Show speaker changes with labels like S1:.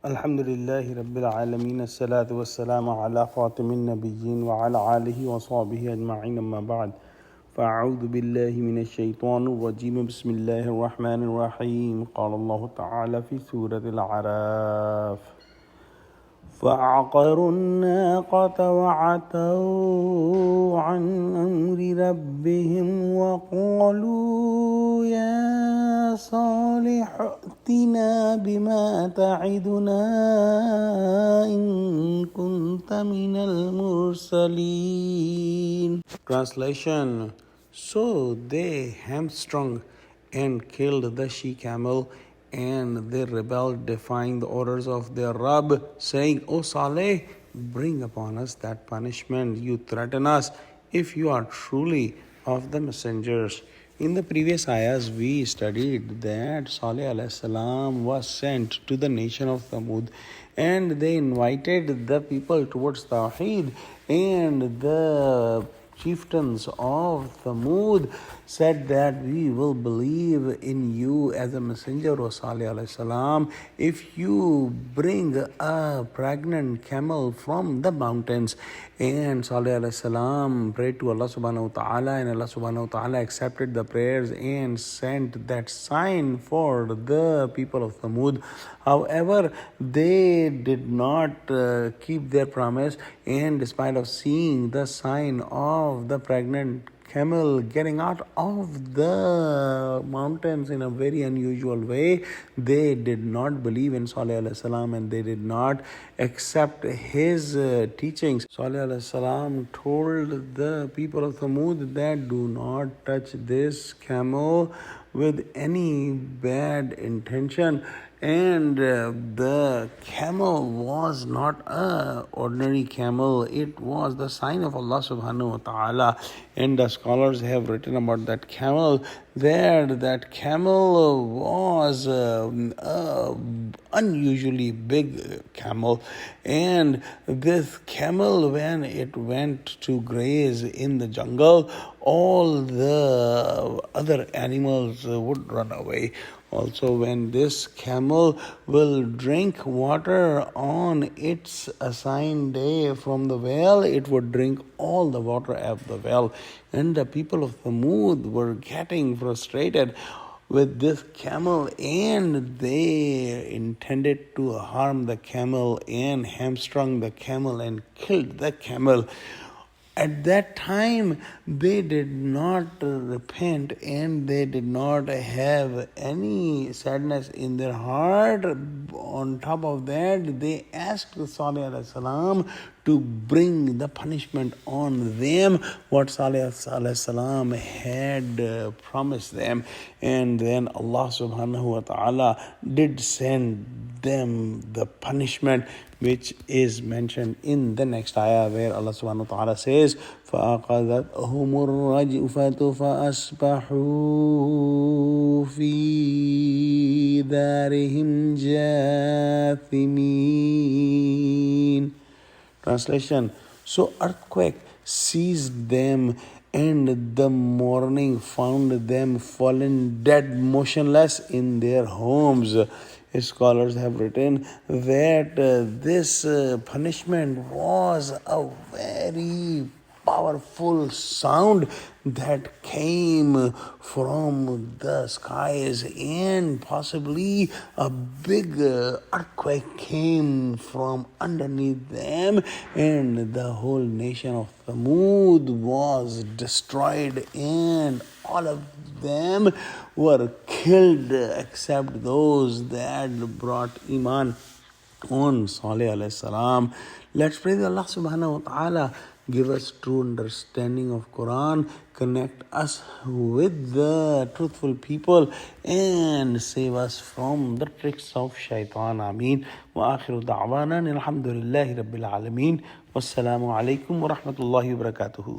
S1: Alhamdulillahi Rabbil Alameen, as-salatu was-salamu ala khatimin nabiyyin wa ala alihi wa sahbihi ajma'in, amma ba'd. فأعوذ بالله من الشيطان الرجيم بسم الله الرحمن الرحيم قال الله تعالى في سورة الأعراف فعقروا الناقة وعتوا عن أمر ربهم وقالوا يا صالح ائتنا بما تعدنا إن كنت من المرسلين. Translation: So they hamstrung and killed the she-camel, and they rebelled, defying the orders of their Rabb, saying, O Saleh, bring upon us that punishment you threaten us, if you are truly of the messengers. In the previous ayahs, we studied that Saleh alayhi salam was sent to the nation of Thamud, and they invited the people towards Tawheed, and the chieftains of Thamud said that we will believe in you as a messenger, O Salih alayhi salam, if you bring a pregnant camel from the mountains. And Salih alayhi salam prayed to Allah subhanahu wa ta'ala, and Allah subhanahu wa ta'ala accepted the prayers and sent that sign for the people of Thamud. However, they did not keep their promise, and despite of seeing the sign of the pregnant camel getting out of the mountains in a very unusual way, they did not believe in Salih alayhi salam, and they did not accept his teachings. Salih alayhi salam told the people of Thamud that do not touch this camel with any bad intention. And the camel was not an ordinary camel. It was the sign of Allah subhanahu wa ta'ala. And the scholars have written about that camel, that camel was unusually big camel. And this camel, when it went to graze in the jungle, all the other animals would run away. Also, when this camel will drink water on its assigned day from the well, it would drink all the water out of the well. And the people of Thamud were getting frustrated with this camel, and they intended to harm the camel and hamstrung the camel and killed the camel. At that time, they did not repent, and they did not have any sadness in their heart. On top of that, they asked Salih alayhi salam to bring the punishment on them, what Salih alayhi salam had promised them. And then Allah subhanahu wa ta'ala did send them the punishment, which is mentioned in the next ayah, where Allah subhanahu wa ta'ala says, فَأَخَذَتْهُمُ الرَّجْفَةُ فَأَصْبَحُوا فِي دَارِهِمْ جَاثِمِينَ. Translation: So earthquake seized them, and the morning found them fallen dead, motionless in their homes. Scholars have written that this punishment was a very powerful sound that came from the skies, and possibly a big earthquake came from underneath them, and the whole nation of Thamud was destroyed, and all of them were killed except those that brought Iman on Salih alayhi salam. Let's pray that Allah subhanahu wa ta'ala give us true understanding of Quran, connect us with the truthful people, and save us from the tricks of shaitan. Ameen. Wa akhiru da'wana alhamdulillahi rabbil alameen. Wassalamu alaikum wa rahmatullahi wa barakatuhu.